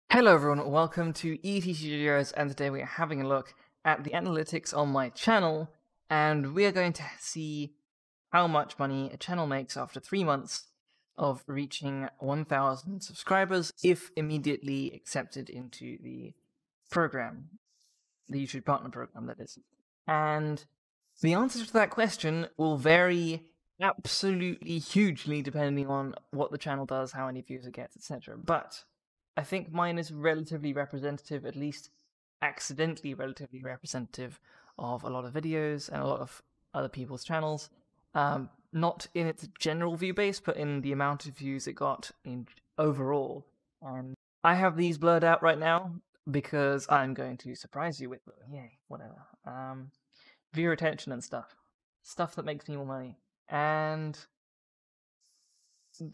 Hello everyone, welcome to ET Studios, and today we are having a look at the analytics on my channel, and we are going to see how much money a channel makes after 3 months of reaching 1,000 subscribers if immediately accepted into the program, the YouTube Partner Program, that is. And the answer to that question will vary absolutely hugely depending on what the channel does, how many views it gets, etc. But I think mine is relatively representative, at least accidentally relatively representative, of a lot of videos and a lot of other people's channels. Not in its general view base, but in the amount of views it got in overall. And I have these blurred out right now because I'm going to surprise you with them. Yay, whatever. Viewer retention and stuff. Stuff that makes me more money. And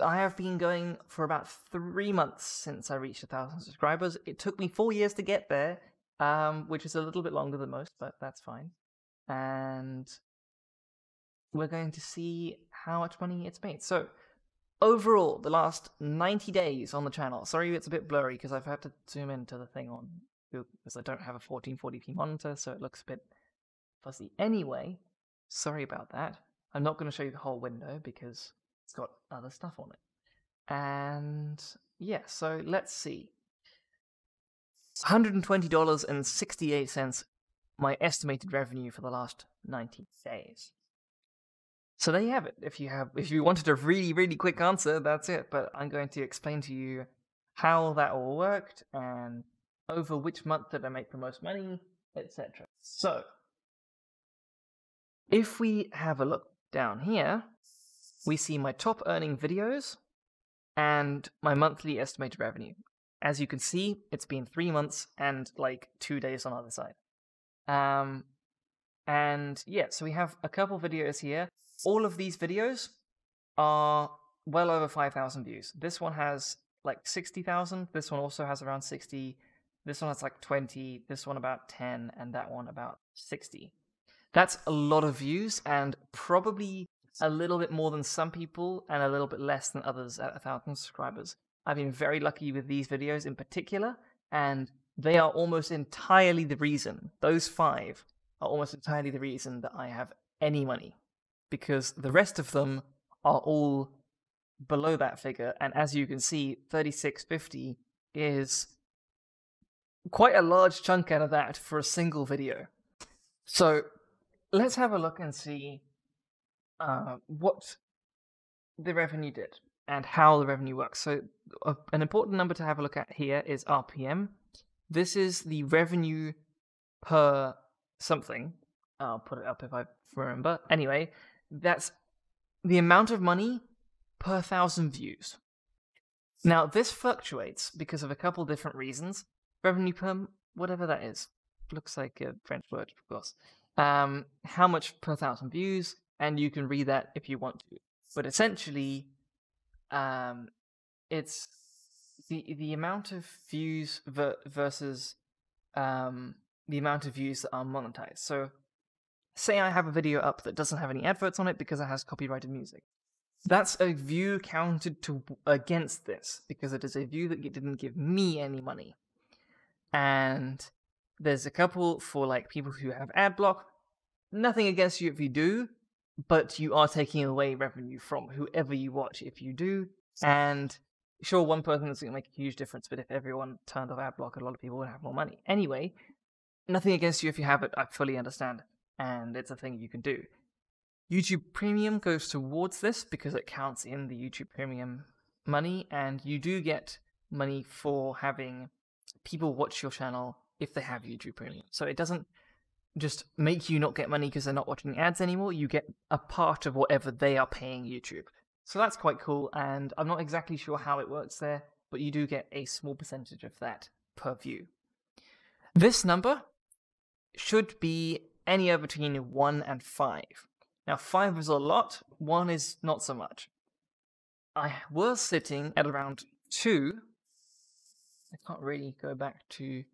I have been going for about 3 months since I reached 1,000 subscribers. It took me 4 years to get there, which is a little bit longer than most, but that's fine. And we're going to see how much money it's made. So, overall, the last 90 days on the channel. Sorry, it's a bit blurry because I've had to zoom into the thing on Google because I don't have a 1440p monitor, so it looks a bit fuzzy. Anyway, sorry about that. I'm not going to show you the whole window because it's got other stuff on it. And yeah, so let's see. $120.68, my estimated revenue for the last 90 days. So there you have it. If you wanted a really, really quick answer, that's it. But I'm going to explain to you how that all worked and over which month did I make the most money, etc. So, if we have a look down here, we see my top earning videos and my monthly estimated revenue. As you can see, it's been 3 months and like 2 days on the other side. And yeah, so we have a couple videos here. All of these videos are well over 5,000 views. This one has like 60,000. This one also has around 60. This one has like 20. This one about 10, and that one about 60. That's a lot of views, and probably a little bit more than some people, and a little bit less than others at 1,000 subscribers. I've been very lucky with these videos in particular, and they are almost entirely the reason, those 5 are almost entirely the reason that I have any money. Because the rest of them are all below that figure, and as you can see, 36.50 is quite a large chunk out of that for a single video. So let's have a look and see what the revenue did and how the revenue works. So an important number to have a look at here is RPM. This is the revenue per something. I'll put it up if I remember. Anyway, that's the amount of money per 1,000 views. Now, this fluctuates because of a couple different reasons. Revenue per whatever that is. Looks like a French word, of course. How much per 1,000 views, and you can read that if you want to. But essentially, it's the amount of views versus the amount of views that are monetized. So, say I have a video up that doesn't have any adverts on it because it has copyrighted music. That's a view counted against this, because it is a view that didn't give me any money. And there's a couple for like people who have ad block. Nothing against you if you do, but you are taking away revenue from whoever you watch if you do. And sure, one person is going to make a huge difference, but if everyone turned off ad block, a lot of people would have more money. Anyway, nothing against you if you have it, I fully understand, and it's a thing you can do. YouTube Premium goes towards this because it counts in the YouTube Premium money, and you do get money for having people watch your channel if they have YouTube Premium. So it doesn't just make you not get money because they're not watching ads anymore. You get a part of whatever they are paying YouTube. So that's quite cool, and I'm not exactly sure how it works there, but you do get a small percentage of that per view. This number should be anywhere between 1 and 5. Now, 5 is a lot, 1 is not so much. I was sitting at around 2. I can't really go back to...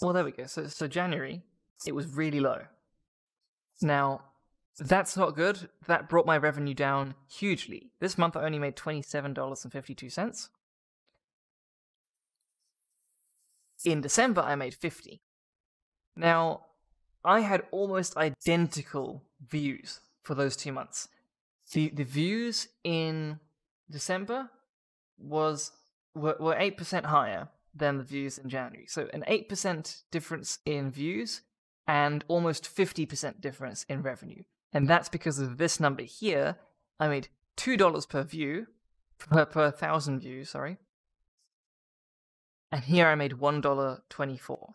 Well, there we go. So January, it was really low. Now, that's not good. That brought my revenue down hugely. This month I only made $27.52. In December, I made 50. Now, I had almost identical views for those 2 months. The views in December were 8% higher than the views in January. So an 8% difference in views and almost 50% difference in revenue. And that's because of this number here. I made $2 per view, per 1,000 views, sorry. And here I made $1.24,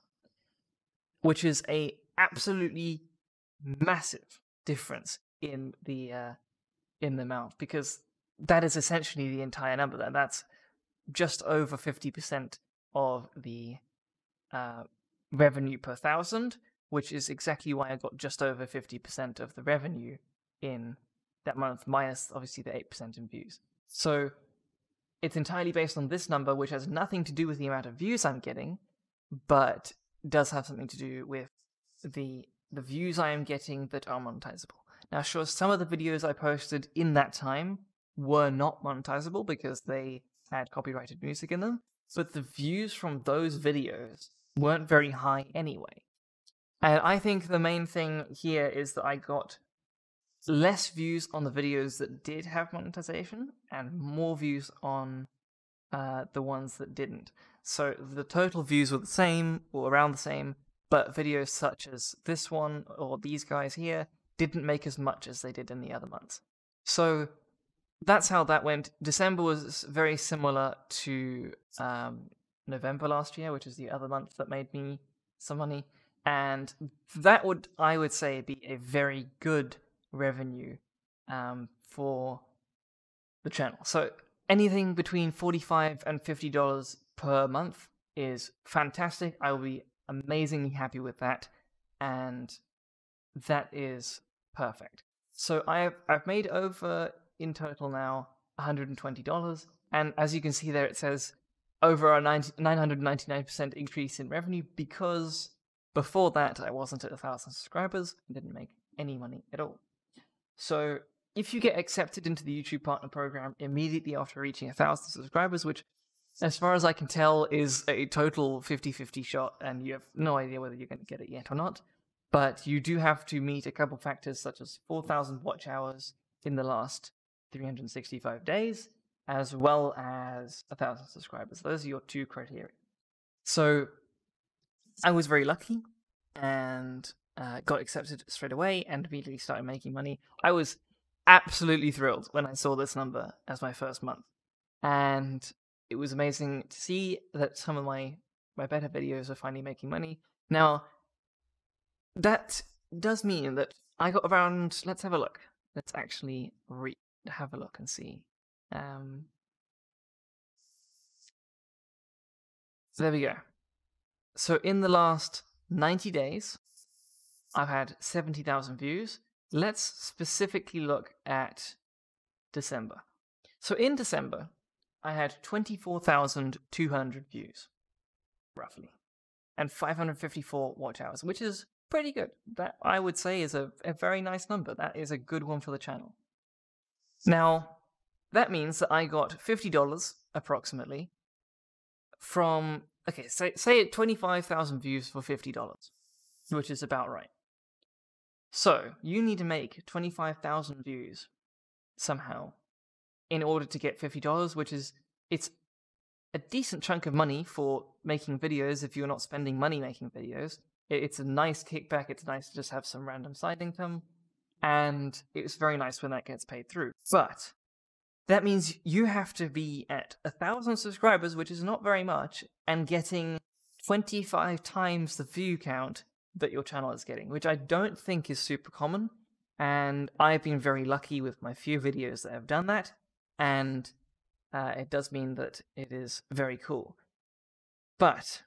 which is a absolutely massive difference in the amount, because that is essentially the entire number. That's just over 50% of the revenue per 1,000, which is exactly why I got just over 50% of the revenue in that month, minus obviously the 8% in views. So it's entirely based on this number, which has nothing to do with the amount of views I'm getting, but does have something to do with the views I am getting that are monetizable. Now, sure, some of the videos I posted in that time were not monetizable because they had copyrighted music in them, but the views from those videos weren't very high anyway. And I think the main thing here is that I got less views on the videos that did have monetization and more views on the ones that didn't. So the total views were the same or around the same, but videos such as this one or these guys here didn't make as much as they did in the other months. So that's how that went. December was very similar to November last year, which is the other month that made me some money. And that would, I would say, be a very good revenue for the channel. So anything between $45 and $50 per month is fantastic. I will be amazingly happy with that, and that is perfect. So I've made over, in total now, $120, and as you can see there, it says over a 999% increase in revenue, because before that I wasn't at 1,000 subscribers and didn't make any money at all. So if you get accepted into the YouTube Partner Program immediately after reaching 1,000 subscribers, which, as far as I can tell, is a total 50-50 shot, and you have no idea whether you're going to get it yet or not, but you do have to meet a couple factors such as 4,000 watch hours in the last 365 days, as well as 1,000 subscribers. Those are your two criteria. So I was very lucky and got accepted straight away and immediately started making money. I was absolutely thrilled when I saw this number as my first month, and it was amazing to see that some of my better videos are finally making money. Now, that does mean that I got around, let's have a look. Let's actually have a look and see. So there we go. So in the last 90 days, I've had 70,000 views. Let's specifically look at December. So in December, I had 24,200 views, roughly, and 554 watch hours, which is pretty good. That, I would say, is a very nice number. That is a good one for the channel. Now, that means that I got $50 approximately from, okay, say 25,000 views for $50, which is about right. So you need to make 25,000 views somehow in order to get $50, which is, it's a decent chunk of money for making videos if you're not spending money making videos. It's a nice kickback, it's nice to just have some random side income, and it's very nice when that gets paid through. But that means you have to be at 1,000 subscribers, which is not very much, and getting 25 times the view count that your channel is getting, which I don't think is super common, and I've been very lucky with my few videos that have done that, and it does mean that it is very cool. But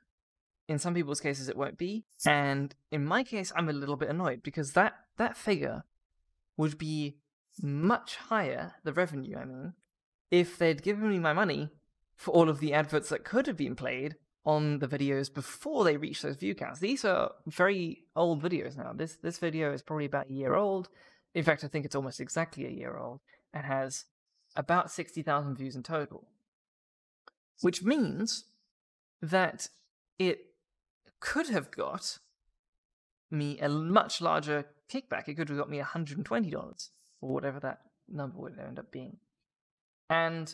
in some people's cases it won't be, and in my case I'm a little bit annoyed, because that figure would be much higher, the revenue I mean, if they'd given me my money for all of the adverts that could have been played on the videos before they reach those view counts. These are very old videos now. This video is probably about a year old. In fact, I think it's almost exactly a year old, and has about 60,000 views in total. Which means that it could have got me a much larger kickback. It could have got me $120 or whatever that number would end up being. And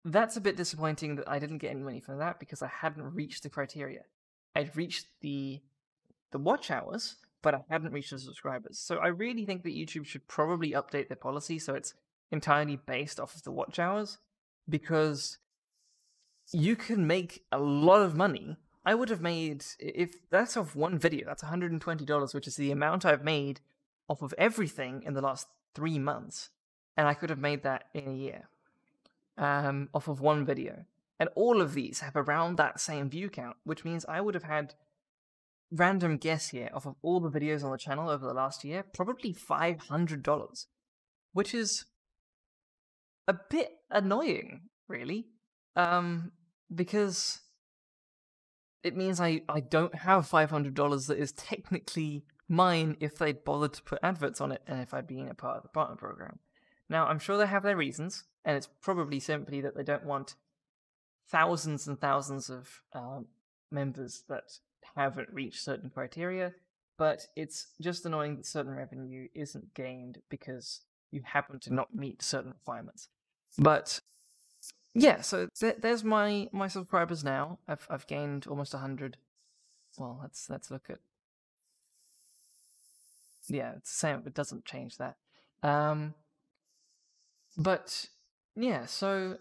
that's a bit disappointing that I didn't get any money from that because I hadn't reached the criteria. I'd reached the watch hours, but I hadn't reached the subscribers. So I really think that YouTube should probably update their policy so it's entirely based off of the watch hours, because you can make a lot of money. I would have made, if that's off one video, that's $120, which is the amount I've made off of everything in the last 3 months. And I could have made that in a year, off of one video. And all of these have around that same view count, which means I would have had, random guess here, off of all the videos on the channel over the last year, probably $500, which is a bit annoying, really, because it means I don't have $500 that is technically mine if they'd bothered to put adverts on it and if I'd been a part of the partner program. Now, I'm sure they have their reasons, and it's probably simply that they don't want thousands and thousands of members that haven't reached certain criteria, but it's just annoying that certain revenue isn't gained because you happen to not meet certain requirements. But yeah, so there's my subscribers now. I've gained almost 100. Well, let's look at. Yeah, it's the same. It doesn't change that. But yeah, so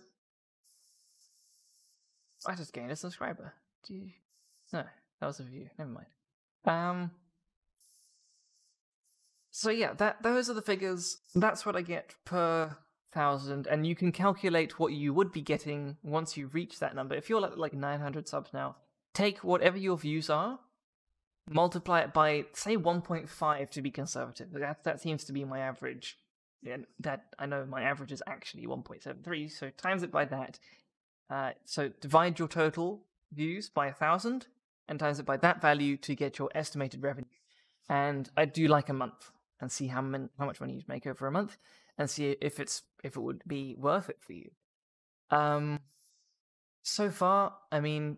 I just gained a subscriber. No, that was a view. Never mind. So yeah, those are the figures. That's what I get per 1,000, and you can calculate what you would be getting once you reach that number. If you're like 900 subs now, take whatever your views are, multiply it by, say, 1.5 to be conservative. That seems to be my average. Yeah, that I know my average is actually 1.73, so times it by that. So divide your total views by 1,000 and times it by that value to get your estimated revenue. And I do like a month and see how much money you make over a month and see if it would be worth it for you. So far, I mean,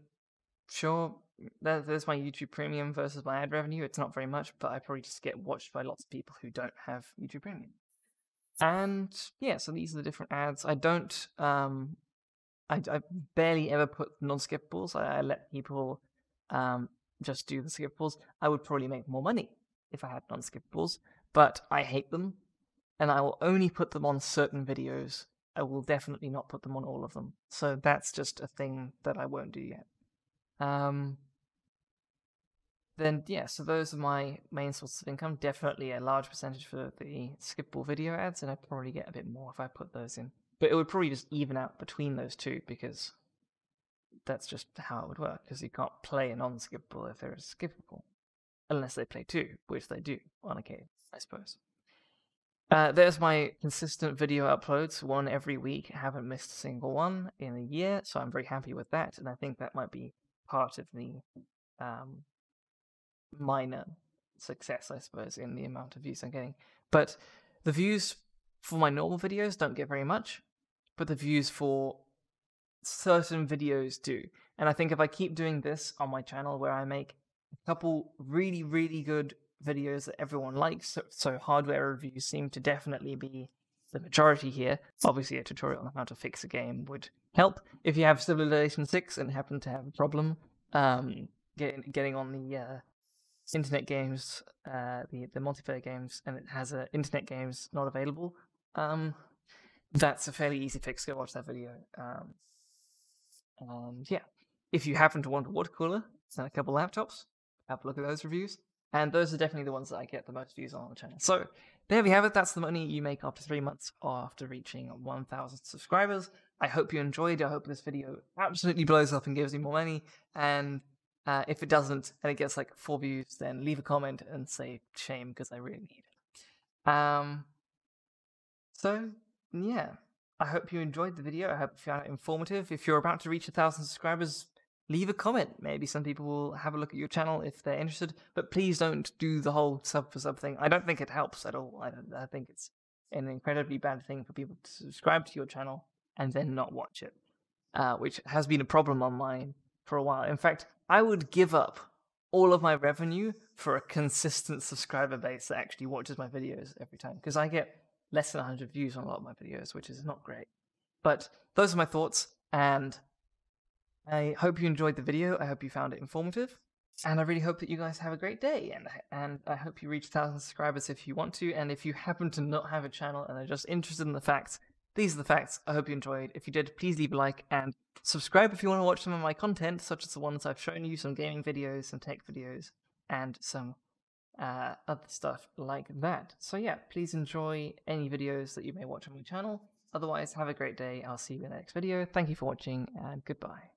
sure, there's my YouTube Premium versus my ad revenue. It's not very much, but I probably just get watched by lots of people who don't have YouTube Premium. And yeah, so these are the different ads. I don't, I barely ever put non-skippables. I let people just do the skippables. I would probably make more money if I had non-skippables, but I hate them, and I will only put them on certain videos. I will definitely not put them on all of them. So that's just a thing that I won't do yet. Then yeah, so those are my main sources of income. Definitely a large percentage for the skippable video ads, and I'd probably get a bit more if I put those in. But it would probably just even out between those two, because that's just how it would work, because you can't play a non-skippable if there is skippable. Unless they play two, which they do on occasion, I suppose. There's my consistent video uploads, one every week. I haven't missed a single one in a year, so I'm very happy with that, and I think that might be part of the minor success, I suppose, in the amount of views I'm getting. But the views for my normal videos don't get very much, but the views for certain videos do. And I think if I keep doing this on my channel, where I make a couple really, really good videos that everyone likes, so hardware reviews seem to definitely be the majority here. Obviously, a tutorial on how to fix a game would help. If you have Civilization 6 and happen to have a problem getting on the internet games, the multiplayer games, and it has internet games not available, that's a fairly easy fix. Go watch that video. Yeah, if you happen to want a water cooler and a couple laptops, have a look at those reviews. And those are definitely the ones that I get the most views on the channel. So there we have it. That's the money you make after 3 months after reaching 1,000 subscribers. I hope you enjoyed. I hope this video absolutely blows up and gives you more money. And if it doesn't, and it gets like 4 views, then leave a comment and say shame, because I really need it. So yeah, I hope you enjoyed the video. I hope you found it informative. If you're about to reach 1,000 subscribers, leave a comment. Maybe some people will have a look at your channel if they're interested, but please don't do the whole sub for sub thing. I don't think it helps at all. I think it's an incredibly bad thing for people to subscribe to your channel and then not watch it, which has been a problem on mine for a while. In fact, I would give up all of my revenue for a consistent subscriber base that actually watches my videos every time, because I get less than 100 views on a lot of my videos, which is not great. But those are my thoughts, and I hope you enjoyed the video. I hope you found it informative, and I really hope that you guys have a great day, and I hope you reach 1,000 subscribers if you want to, and if you happen to not have a channel and are just interested in the facts, these are the facts. I hope you enjoyed. If you did, please leave a like, and subscribe if you want to watch some of my content, such as the ones I've shown you, some gaming videos, some tech videos, and some other stuff like that. So yeah, please enjoy any videos that you may watch on my channel. Otherwise, have a great day. I'll see you in the next video. Thank you for watching, and goodbye.